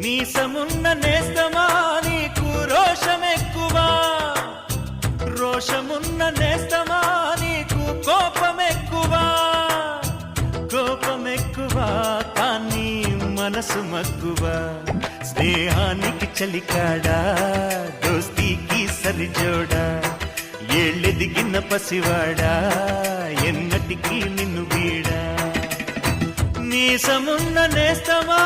నీసమున్న నేస్తమా నీకు రోషమెక్కువా, రోషమున్న నేస్తమా నీకు కోపమెక్కువా, కోపమెక్కువా కానీ మనసు మక్కువా. స్నేహానికి చలికాడా దోస్తీకి సరిజోడా, ఏళ్ళెదిగిన పసివాడా ఎన్నటికీ నిన్ను వీడా. నీసమున్న నేస్తమా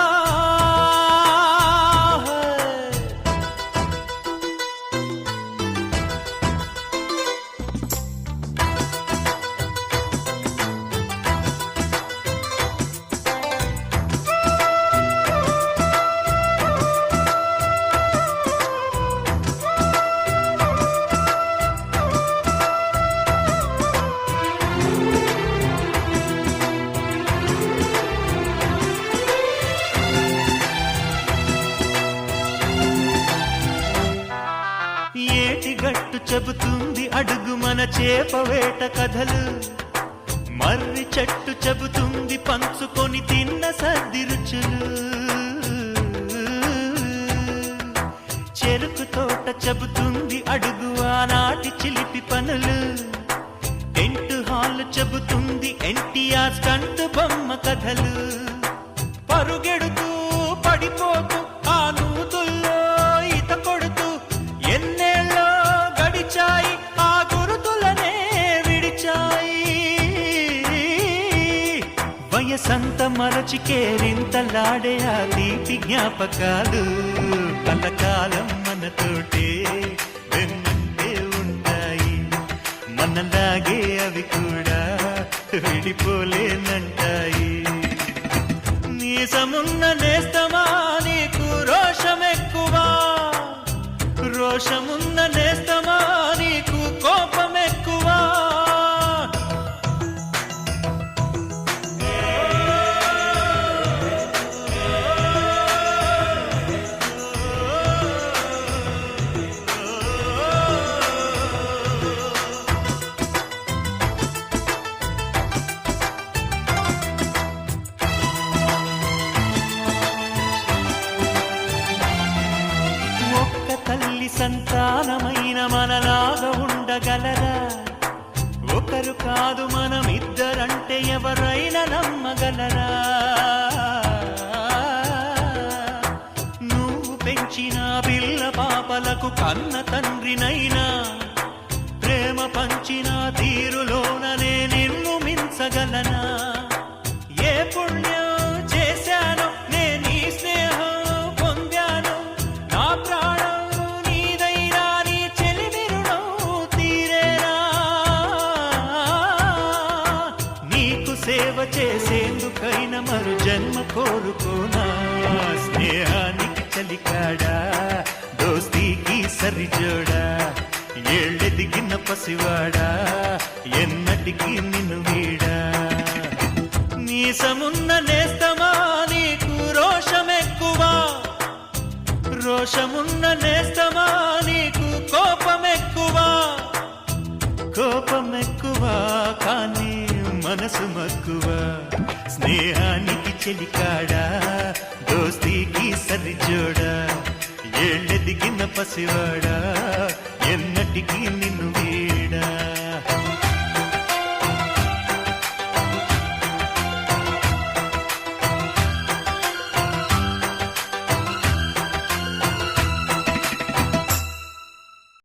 ఏటిగట్టు చెబుతుంది అడుగు మన చేపవేట కథలు, మర్రి చెట్టు చెబుతుంది పంచుకొని తిన్న సర్ది రుచులు, చెరుకు తోట చెబుతుంది అడుగు ఆనాటి చిలిపి పనులు, టెంట్ హాల్ చెబుతుంది ఎన్టీఆర్ స్టంట్ బొమ్మ కథలు. పరుగెడుతూ పడిపోతూ ఆ నూతుల్లో ఈత కొడుతూ ఎన్నేళ్ళో గడిచాయి ఆ గురుతులనే విడిచాయి. వయసంత మరచి కేరింతలాడే ఆ తీపి జ్ఞాపకాలు కలకాలం మనతోటే వెన్నంటే ఉంటాయి. మనలాగే అవి కూడా విడిపోలేనంటాయి. నీసమున్న నేస్తమా నీకు రోషమెక్కువా, రోషమున్న నేస్తమా నీకు కోపమెక్కువా. తల్లి సంతానమైన మనలాగా ఉండగలరా, ఒకరు కాదు మనమిద్దరంటే ఎవరైనా నమ్మగలరా. నువ్వు పెంచిన పిల్ల పాపలకు కన్న తండ్రినైనా, ప్రేమ పంచిన తీరులోననే నిన్ను మించగలనా. ఏ పుణ్యం చేశానో నేను ఈ స్నేహం పొందాను, నా ప్రాణం నీదైనా నీ చెలిమి రుణం తీరేనా. నీకు సేవ చేసేందుకైనా మరు జన్మ కోరుకోనా. స్నేహానికి చలికాడా దోస్తీకి సరిజోడా, ఏళ్ళెదిగిన పసివాడా ఎన్నటికీ నిన్ను వీడా. నీసమున్న నేస్తమా నీకు రోషమెక్కువా, రోషమున్న నేస్తమా నీకు కోపమెక్కువా, కోపమెక్కువా కానీ మనసు మక్కువా. స్నేహానికి చెలికాడా దోస్తీకి సరిజోడా, ఏళ్ళెదిగిన పసివాడా ఎన్నటికీ నిన్ను వీడా.